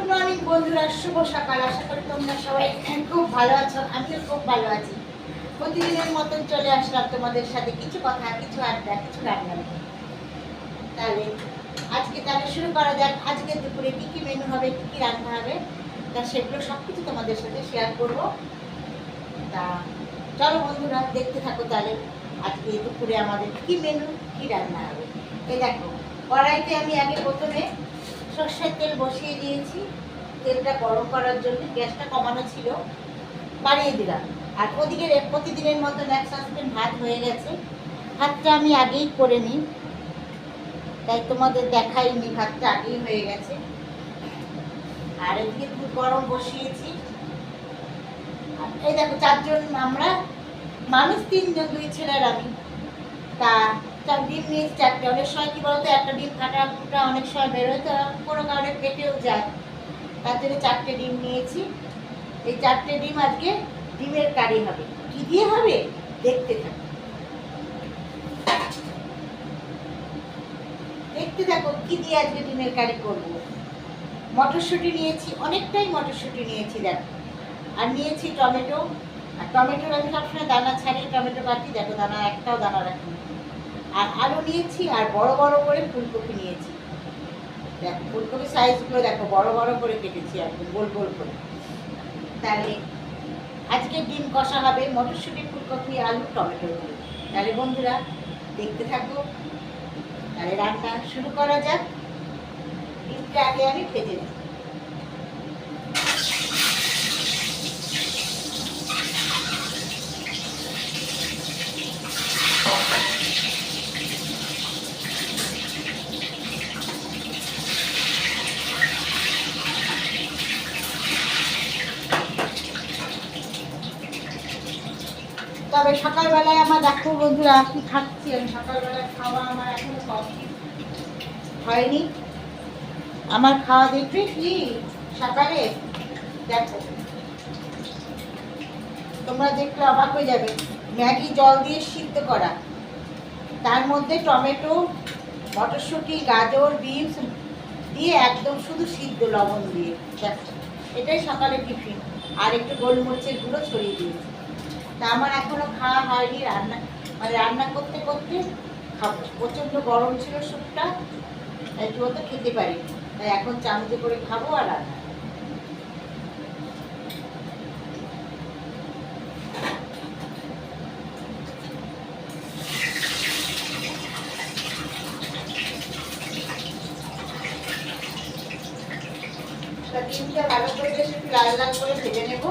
Good morning বন্ধুরা, শুভ সকাল। আশা করি তোমরা সবাই খুব ভালো আছো, আমিও খুব ভালো আছি। প্রতিদিনের মতন চলে আসলাম তোমাদের সাথে কিছু কথা, কিছু আড্ডা, কিছু রান্না। তাহলে আজকে শুরু করা যাক। আজকে দুপুরে কী কী মেনু হবে, কী কী রান্না হবে, তা সেগুলো সব কিছু তোমাদের সাথে শেয়ার করব। তা চলো বন্ধুরা, দেখতে থাকো। তাহলে আজকে দুপুরে আমাদের কী মেনু, কী রান্না হবে। এই দেখো, কড়াইতে আমি আগে প্রথমে সর্ষের তেল বসিয়ে দিয়েছি। তেলটা গরম করার জন্য গ্যাসটা কমানো ছিল, বাড়িয়ে দিলাম। আর ওদিকে প্রতিদিনের মতন এক সসপ্যান ভাত হয়ে গেছে। ভাতটা আমি আগেই করে নিই, তাই তোমাদের দেখাইনি, ভাতটা আগেই হয়ে গেছে। আর এদিকে দুধ গরম বসিয়েছি। আর এই দেখো, চারজন আমরা মানুষ, তিনজন, দুই ছেলের আমি। তা ডিম নিয়েছি চারটে। অনেক সময় কী বলতো, একটা ডিম ফাটা ফুটা অনেক সময় বেরোয়, তো কোনো কারণে পেটেও যায়, তার জন্য চারটে ডিম নিয়েছি। এই চারটে ডিম আজকে ডিমের কারি হবে। কি দিয়ে হবে দেখতে থাকো, দেখতে থাকো কি দিয়ে আজকে ডিমের কারি করব। মটরশুঁটি নিয়েছি, অনেকটাই মটরশুঁটি নিয়েছি দেখো। আর নিয়েছি টমেটো। আর টমেটোর আমি সবসময় দানা ছাড়িয়ে টমেটো কাটি, দেখো দানা একটাও দানা রাখি। আর আলু নিয়েছি, আর বড় বড় করে ফুলকপি নিয়েছি। দেখো ফুলকপি সাইজগুলো দেখো, বড় বড় করে কেটেছি একদম গোল গোল করে। তাহলে আজকে ডিম কষা হবে মটরশুঁটি, ফুলকপি, আলু, টমেটো দিয়ে। তাহলে বন্ধুরা দেখতে থাকো। তাহলে রান্না শুরু করা যাক। ডিমটা আগে আমি ভেজে নিই। তবে সকালবেলায় আমার দেখো বন্ধুরা কি খাচ্ছি আমি। সকালবেলায় খাওয়া আমার এখনো কমপ্লিট হয়নি। আমার খাওয়া দেখবে কি সকালে, দেখো তোমরা দেখলে অবাক হয়ে যাবে। ম্যাগি জল দিয়ে সিদ্ধ করা, তার মধ্যে টমেটো, মটরশুঁটি, গাজর, বিনস দিয়ে একদম শুধু সিদ্ধ, লবণ দিয়ে। দেখো এটাই সকালে টিফিন। আর একটু গোলমরিচের গুঁড়ো ছড়িয়ে দিয়েছি। তা আমার এখনো খাওয়া হয়নি। রান্না করতে করতে খাবো। প্রচণ্ড গরম ছিল স্যুপটা, তাই তো খেতে পারি, তাই এখন চামচে করে খাবো। আর রান্না ডিমটা ভালো করে বেশ একটু লাল লাল করে ভেজে নেব।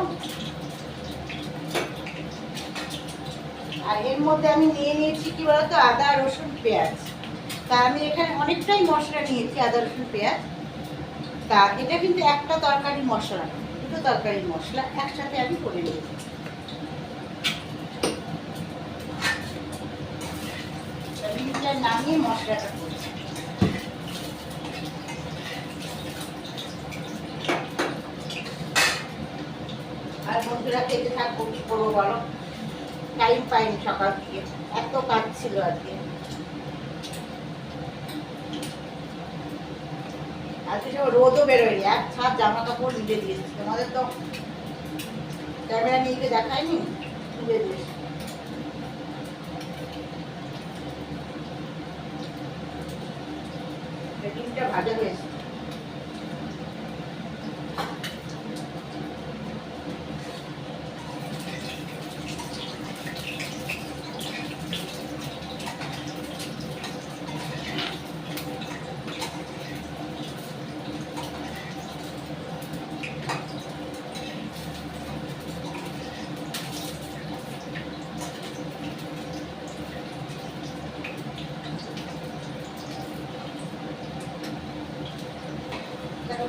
আর এর মধ্যে আমি নিয়ে নিয়েছি কি বলতো, আদা, রসুন, পেঁয়াজ। তা আমি এখানে অনেকটাই মশলা নিয়েছি, আদা, রসুন, পেঁয়াজ। তা এটা কিন্তু একটা তরকারি মশলা, দুটো তরকারির মশলা একসাথে আমি করে নিয়েছি। ডিমটা নামিয়ে মশলাটা করছি। আর বন্ধুরা খেতে থাকবো, কি করবো বলো, টাইম পাইনি সকাল থেকে, এত কাজ ছিল আজকে। আজকে সব রোদও বেরোয়নি, এক ছাদ জামা কাপড় নিতে দিয়েছি। তোমাদের তো ক্যামেরা নিয়ে দেখায়নি, তুলে দিয়েছি। ডিমটা ভাজা হয়েছে।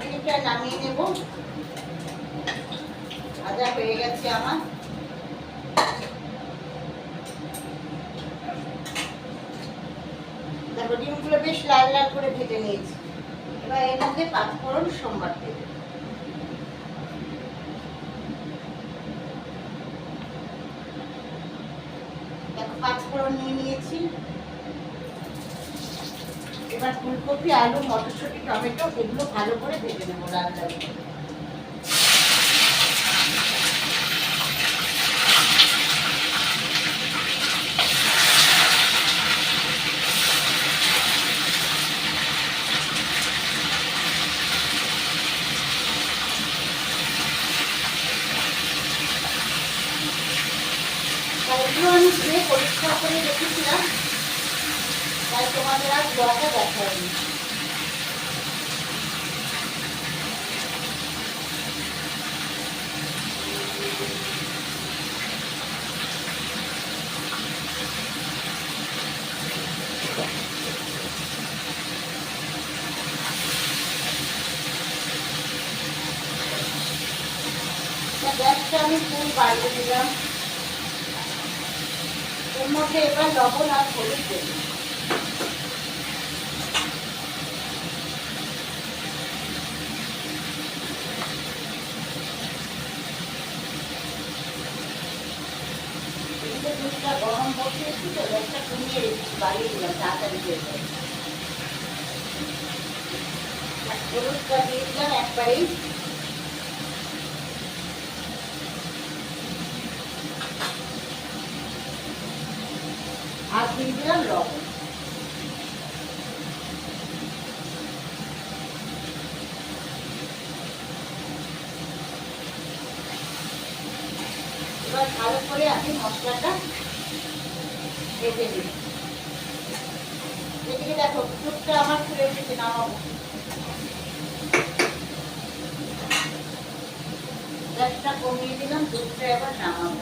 ডিমটা নামিয়ে নেব। ভাজা হয়ে গেছে আমার। দেখো ডিমগুলো বেশ লাল লাল করে ভেজে নিয়েছি। এবার এর মধ্যে পাঁচফোড়ন সোমবার দেব। দেখো পাঁচফোড়ন নিয়ে নিয়েছি। এবার ফুলকপি, আলু, মটরশুঁটি, টমেটো এগুলো ভালো করে ভেজে নেবো লাল লাল করে। এগুলো আমি ধুয়ে পরিষ্কার করে রেখেছিলাম, তাই তোমাদের আর বড়াটা দেখায়নি। গ্যাসটা আমি ফুল বাড়িয়ে দিলাম। এর মধ্যে এবার লবণ আর হলুদ দেব। দুধটা গরম বসিয়েছি তো, গ্যাসটা কমিয়ে রেখেছি, বাড়িয়ে দিলাম তাড়াতাড়ি হয়ে যায়। হলুদটা দিয়ে দিলাম একবারেই। আর দিয়ে দিলাম লবণ। এবার ভালো করে আমি মশলাটা ভেজে দিই। এদিকে দেখো দুধটা আমার ফুলে উঠেছে, নামাবো। গ্যাসটা কমিয়ে দিলাম, দুধটা এবার নামাবো।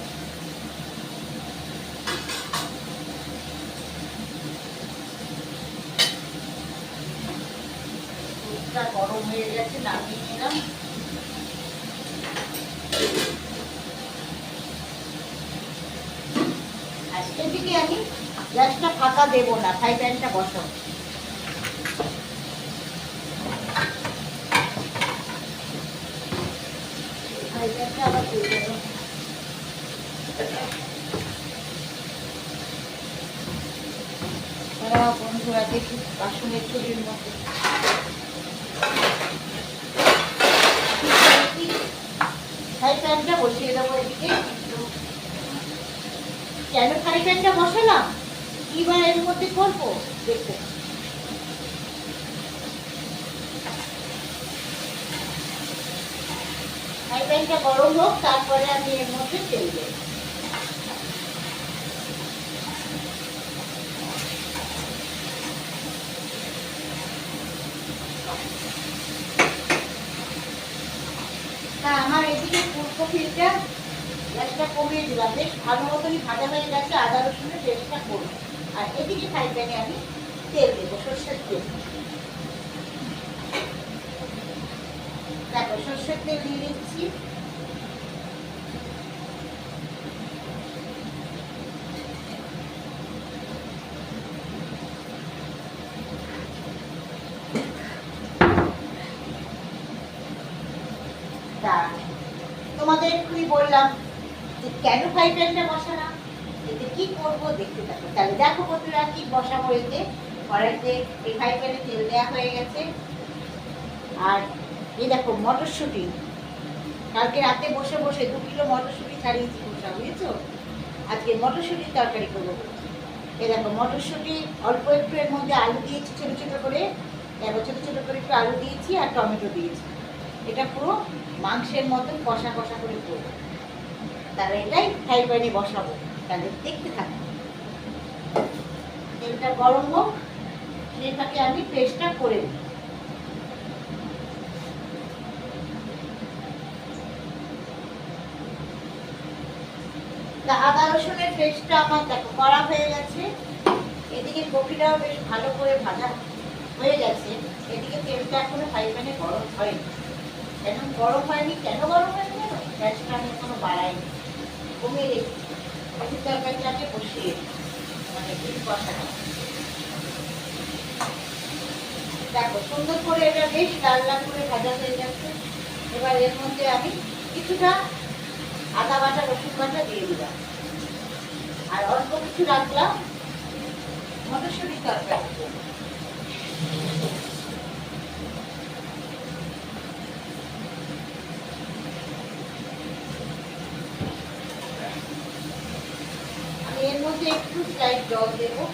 দুধটা গরম হয়ে গেছে, নামিয়ে নিলাম। আর এদিকে আমি গ্যাসটা ফাঁকা দেবো না, ফ্রাই প্যানটা বসাবো। ফ্রাই প্যানটা আবার দিয়ে দেবো। বন্ধুরা দেখি বাসনের ছবির মধ্যে ফ্রাই প্যানটা বসিয়ে দেবো এদিকে। কেন ফ্রাই প্যানটা বসালাম, কি বা এর মধ্যে করবো দেখো। ফ্রাই প্যানটা গরম হোক, তারপরে আমি এর মধ্যে তেল দেব। আমার এদিকে ফুলকপিটা গ্যাসটা কমিয়ে দিলাম, বেশ ভালো মতনই ভাজা হয়ে গেছে। আদা রসুনের পেস্টটা করবো। আর এদিকে ফ্রাই প্যানে আমি তেল দেবো, সর্ষের তেল। দেখো সর্ষের তেল দিয়ে দিচ্ছি। তোমাদের এক্ষুনি বললাম যে কেন ফ্রাই প্যানটা বসালাম, এতে কি করবো দেখতে থাকো। তাহলে দেখো বন্ধুরা কি বসাবো। এতে কড়াইতে এই ফ্রাই প্যানে তেল দেওয়া হয়ে গেছে। আর এই দেখো মটরশুঁটি, কালকে রাতে বসে বসে 2 কিলো মটরশুঁটি ছাড়িয়েছি বসা, বুঝেছো? আজকে মটরশুঁটির তরকারি করবো। এই দেখো মটরশুঁটি অল্প একটু, এর মধ্যে আলু দিয়েছি ছোটো ছোটো করে। দেখো ছোটো ছোটো করে একটু আলু দিয়েছি আর টমেটো দিয়েছি। এটা পুরো মাংসের মতন কষা কষা করে করবো। তাহলে এটাই ফ্রাই প্যানে বসাবো। তাহলে দেখতে থাকবো। তেলটা গরম হোক, সেটাকে আমি পেস্টটা করে দিই। আদা রসুনের পেস্টটা আমার দেখো করা হয়ে গেছে। এদিকে কপিটাও বেশ ভালো করে ভাজা হয়ে গেছে। এদিকে তেলটা এখনো ফ্রাই প্যানে গরম হয়নি। এখন গরম হয়নি, কেন গরম হয়নি জানো? গ্যাসটা আমি এখনো বাড়াইনি, কমিয়ে রেখেছি। তরকারিটাকে বসিয়ে মানে কষানো। দেখো সুন্দর করে এটা বেশ লাল লাল করে ভাজা হয়ে যাচ্ছে। এবার এর মধ্যে আমি কিছুটা আদা বাটা, রসুন বাটা দিয়ে দিলাম। আর অল্প কিছু রাখলাম মটরশুঁটির তরকারি। আমি এর মধ্যে একটু স্লাইড জল দেবো।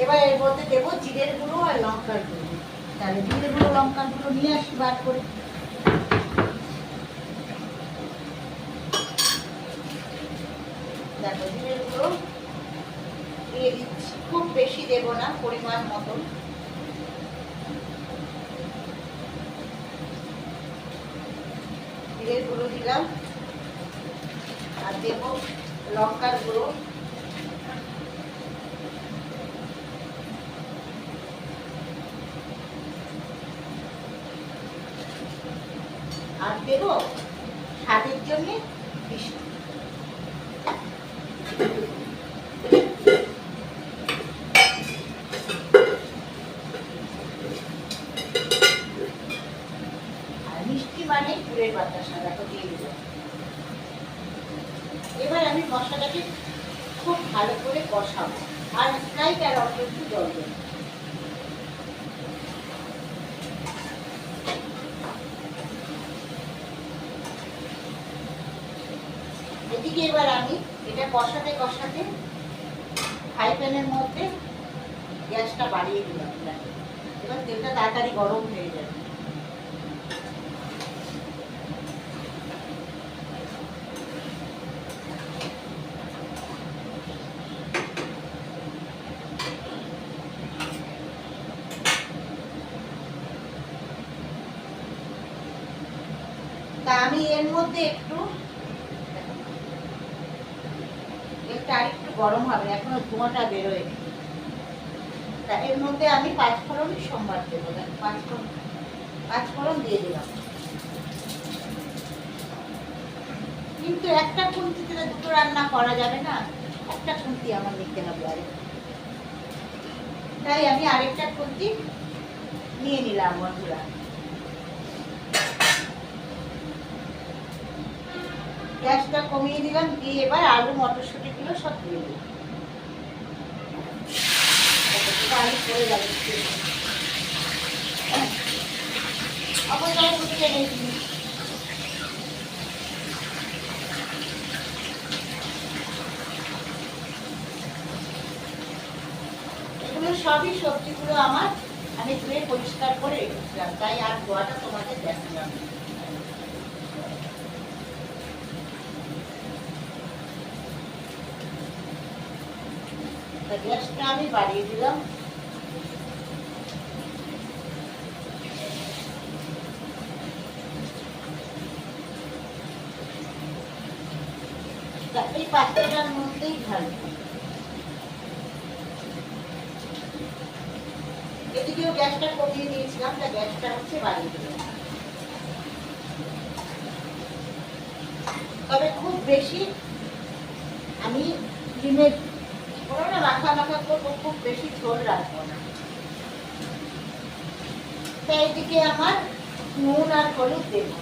এবার এর মধ্যে দেবো জিরের গুঁড়ো আর লঙ্কার গুঁড়ো। তাহলে জিরে গুঁড়ো লঙ্কার গুঁড়ো নিয়ে আসি বার করে। দেখো জিরের গুঁড়ো দিয়ে দিচ্ছি, খুব বেশি দেবো না, পরিমাণ মতন। জিরের গুঁড়ো দিলাম আর দেবো লঙ্কার গুঁড়ো। আর দেবো স্বাদের জন্য মিষ্টি। আর মিষ্টি মানে গুড়ের বাতাসা, দেখো দিয়ে দিলাম। এবার আমি মশলাটাকে খুব ভালো করে কষাবো আর স্লাইড আর অল্প একটু জল দেবো। এদিকে এবার আমি এটা কষাতে কষাতে ফ্রাই প্যানের মধ্যে গ্যাসটা বাড়িয়ে দিলাম। এবার তেলটা তাড়াতাড়ি গরম হয়ে যাবে। তা আমি এর মধ্যে একটু আরেকটু গরম হবে, এখনো ধোঁয়াটা বেরোয়। তা এর মধ্যে আমি 5 ফোড়ন সম্বার দেবো। 5 ফোড়ন দিয়ে দিলাম। কিন্তু একটা খুন্তিতে দুটো রান্না করা যাবে না, একটা খুন্তি আমার নিতে হবে আরে। তাই আমি আরেকটা খুন্তি নিয়ে নিলাম বন্ধুরা। গ্যাসটা কমিয়ে দিলাম, দিয়ে এবার আলু মটরশুঁটি গুলো সব দিয়ে দিলাম। আলু পড়ে যাবে, এগুলো সবই সবজিগুলো আমার আমি ধুয়ে পরিষ্কার করে রেখেছিলাম, তাই আর ধোয়াটা তোমাদের দেখালাম। গ্যাসটা আমি বাড়িয়ে দিলাম। এই পাত্রটার মধ্যেই ঢালবো। এদিকেও গ্যাসটা কমিয়ে দিয়েছিলাম, তা গ্যাসটা হচ্ছে বাড়িয়ে দিলাম। তবে খুব বেশি আমি ডিমের কোনো না মাখা মাখা করবো, খুব বেশি ঝোল রাখবো না। তাই এদিকে আমার নুন আর হলুদ দেবো।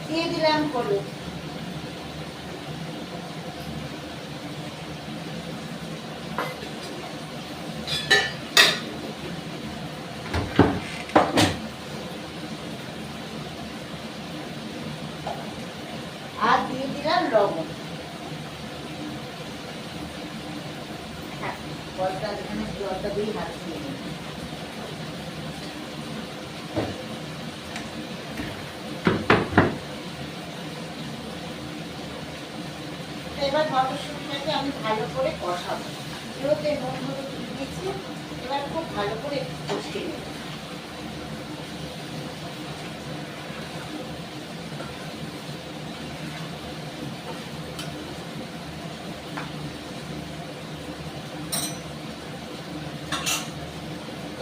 দিয়ে দিলাম হলুদ। আর দিয়ে দিলাম লবণ। হ্যাঁ, জলটা যেখানে জলটা দিয়ে হাত দিয়ে দিলাম। এবার মটরশুঁটিটাকে আমি ভালো করে কষাবো। এগুলোতে নুন হলুদ দিয়েছি, এবার খুব ভালো করে কষিয়ে নেব।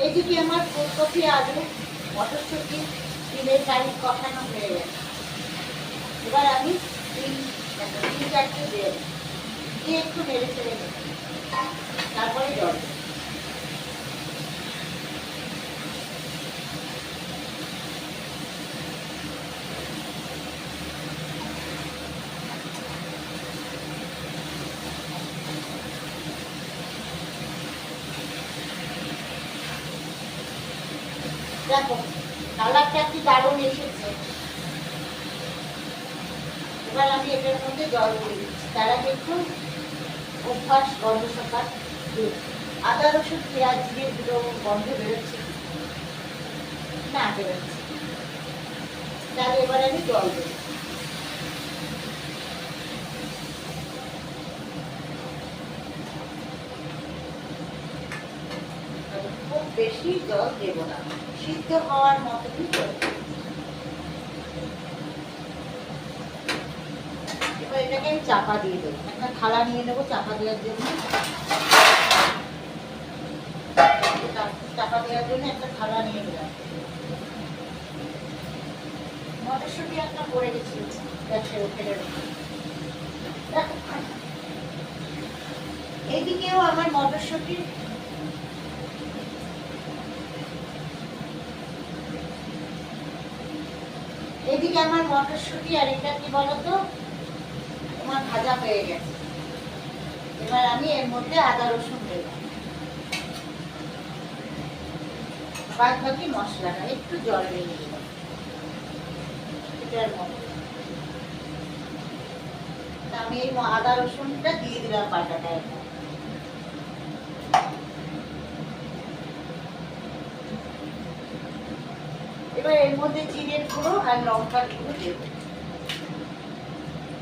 এইদিকে আমার ফুলকপি, আলু, মটরশুঁটি, ডিমের কারি কষানো হয়ে গেছে। এবার আমি 3-4টে দিয়ে একটু নেড়ে চেড়ে নেব। তারপরে জল। দেখো কালারটা কি দারুণ এসেছে। এবার আমি এটার মধ্যে জল দিয়ে দিচ্ছি। তার আগে একটু অভ্যাস গন্ধ সকাল আদা রসুন পেঁয়াজ দিয়ে দুটো গন্ধ বেরোচ্ছে না, বেরোচ্ছে। তাহলে এবার আমি জল দেব। খুব বেশি জল দেব না, সিদ্ধ হওয়ার মতনই জল। এবার এটাকে আমি চাপা দিয়ে দেবো। একটা থালা নিয়ে নেবো চাপা দেওয়ার জন্য। চাপা দেওয়ার জন্য একটা থালা নিয়ে নিলাম। মটরশুঁটি একটা পড়ে গেছিল গ্যাসের ফেলে রেখে। এইদিকেও আমার মটরশুঁটি এদিকে আমার মটরশুঁটি আর এটা কি বলতো তোমার ভাজা হয়ে গেছে। এবার আমি এর মধ্যে আদা রসুন দেব। বাদ বাকি মশলাটা একটু জল দিয়ে দেব এটার মধ্যে। আমি এই আদা রসুনটা দিয়ে দিলাম বাটাটা। এবার এর মধ্যে জিরের গুঁড়ো আর লঙ্কার গুঁড়ো দেব।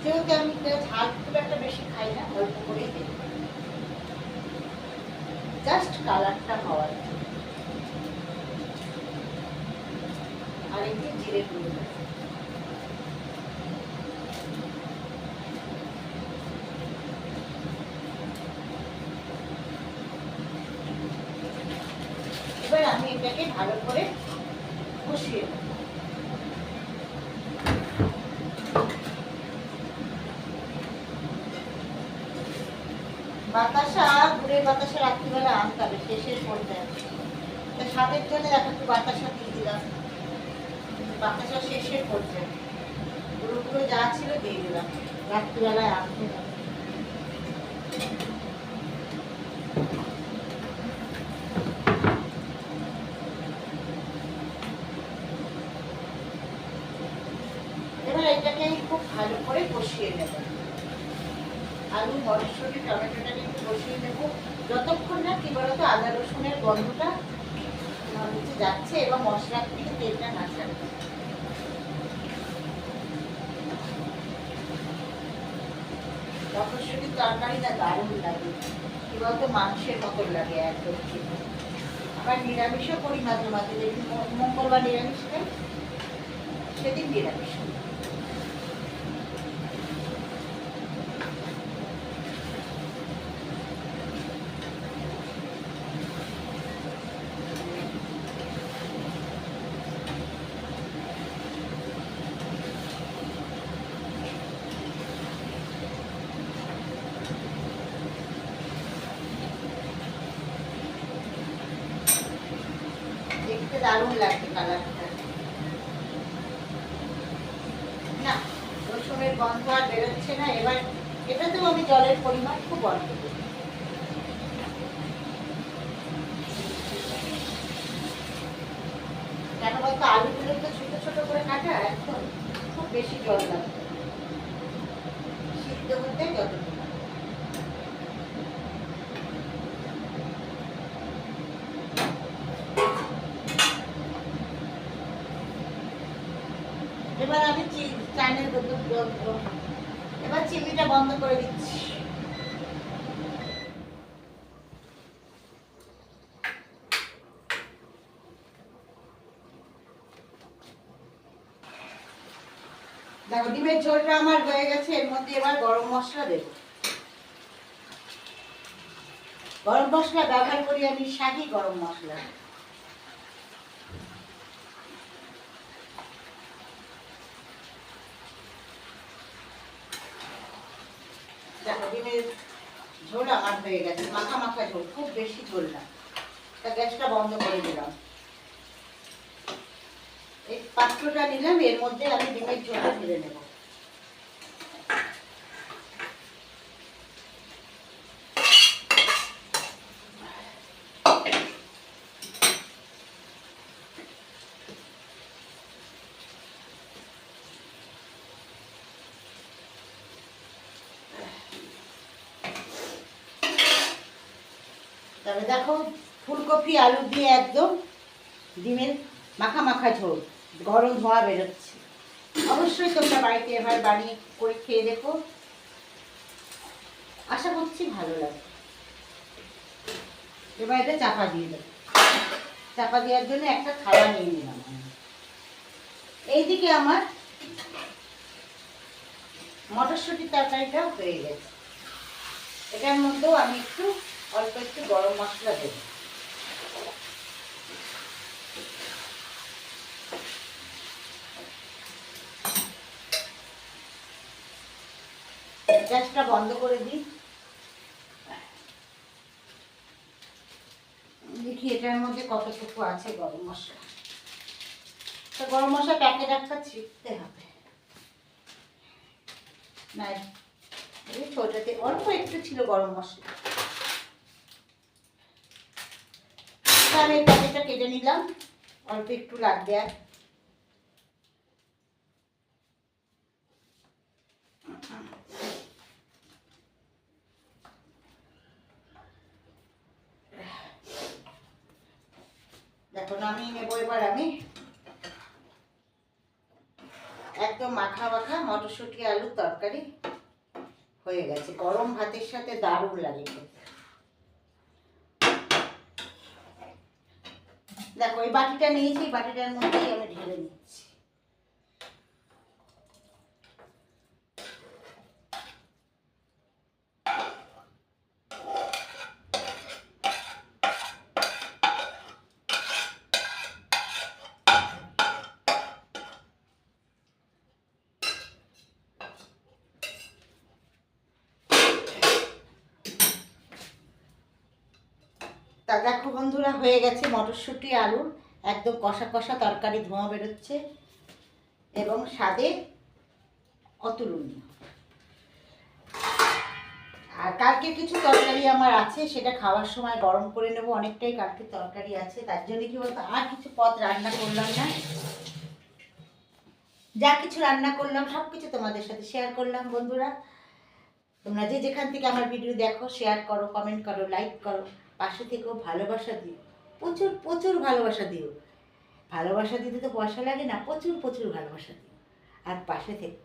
যেহেতু আমি ঝাল খুব একটা বেশি খাই না, অল্প করেই দেব, জাস্ট কালারটা হওয়ার। আর একটু জিরে গুঁড়ো দেব। এবার আমি এটাকে ভালো করে কষিয়ে নেব। বাতাসা, গুড়ের বাতাসা রাত্রিবেলা আনতে হবে, শেষের পর্যায়ে। স্বাদের জন্য দেখো একটু বাতাসা দিয়ে দিলাম, বাতাসা শেষের পর্যায়ে। গুঁড়ো গুঁড়ো যা ছিল দিয়ে দিলাম, রাত্রিবেলায় আনতে হবে। এবার এটাকে খুব ভালো করে কষিয়ে নেব। আলু মটরশুঁটি টমেটোটাকে একটু কষিয়ে নেবো যতক্ষণ না কি বলতো আদা রসুনের গন্ধটা যাচ্ছে এবং মশলা থেকে তেলটা না ছাড়ে। মটরশুঁটির তরকারি না দারুণ লাগে, কি বলতো মাংসের মতন লাগে একদম। আবার নিরামিষও করি মাঝে মাঝে, যেদিন মঙ্গলবার নিরামিষ খাই সেদিন নিরামিষ। দেখতে দারুণ লাগছে কালারটা। না রসুনের গন্ধ আর বেরোচ্ছে না। এবার এটাতেও আমি জলের পরিমাণ খুব অল্প দেব। কেন বলতো আলুগুলো তো ছোট ছোট করে কাটা, এখন খুব বেশি জল লাগবে সিদ্ধ হতে যতটুকু। এবার আমি এবার চিনিটা বন্ধ করে দিচ্ছি। দেখো ডিমের ঝোলটা আমার হয়ে গেছে। এর মধ্যে এবার গরম মশলা দেব। গরম মশলা ব্যবহার করি আমি শাহি গরম মশলা। দেখো ডিমের ঝোল আমার হয়ে গেছে, মাখা মাখা ঝোল, খুব বেশি ঝোল না। তা গ্যাসটা বন্ধ করে দিলাম। এই পাত্রটা নিলাম, এর মধ্যে আমি ডিমের ঝোলটা ঢেলে নেব। তবে দেখো, ফুলকপি আলু দিয়ে একদম ডিমের মাখা মাখা ঝোল, গরম ধোয়া বেরোচ্ছে। অবশ্যই তোমরা বাড়িতে এবার বানিয়ে করে খেয়ে দেখো, আশা করছি ভালো লাগবে। এবার এটা চাপা দিয়ে দেবো। চাপা দেওয়ার জন্য একটা থালা নিয়ে নিলাম। এইদিকে আমার মটরশুঁটির তরকারিটাও হয়ে গেছে। এটার মধ্যেও আমি অল্প একটু গরম মশলা দেব। গ্যাসটা বন্ধ করে দিই। দেখি এটার মধ্যে কতটুকু আছে গরম মশলা। তো গরম মশলা প্যাকেট একটা ছিটতে হবে না, এই ছোটাতে অল্প একটু ছিল গরম মশলা। আমি এই প্যাকেটটা কেটে নিলাম, অল্প একটু লাগবে। আর দেখো নামিয়ে নেবো এবার আমি। একদম মাখা মাখা মটরশুঁটি আলুর তরকারি হয়ে গেছে। গরম ভাতের সাথে দারুণ লাগে। দেখো এই বাটিটা নিয়েছি, বাটিটার মধ্যেই আমি ঢেলে নিচ্ছি। তা দেখো বন্ধুরা, হয়ে গেছে মটরশুঁটি আলুর একদম কষা কষা তরকারি, ধোঁয়া বেরোচ্ছে এবং স্বাদে অতুলনীয়। আর কালকে কিছু তরকারি আমার আছে, সেটা খাওয়ার সময় গরম করে নেব। অনেকটাই কালকে তরকারি আছে, তার জন্য কি বলতো আর কিছু পদ রান্না করলাম না। যা কিছু রান্না করলাম সব কিছু তোমাদের সাথে শেয়ার করলাম। বন্ধুরা, তোমরা যে যেখান থেকে আমার ভিডিও দেখো, শেয়ার করো, কমেন্ট করো, লাইক করো, পাশে থেকেও ভালোবাসা দিও, প্রচুর প্রচুর ভালোবাসা দিও। ভালোবাসা দিতে তো পয়সা লাগে না, প্রচুর প্রচুর ভালোবাসা দিও। আর পাশে থেকো।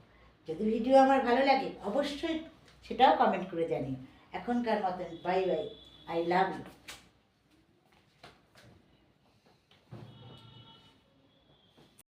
যদি ভিডিও আমার ভালো লাগে অবশ্যই সেটাও কমেন্ট করে জানিও। এখনকার মতন bye bye, I love you.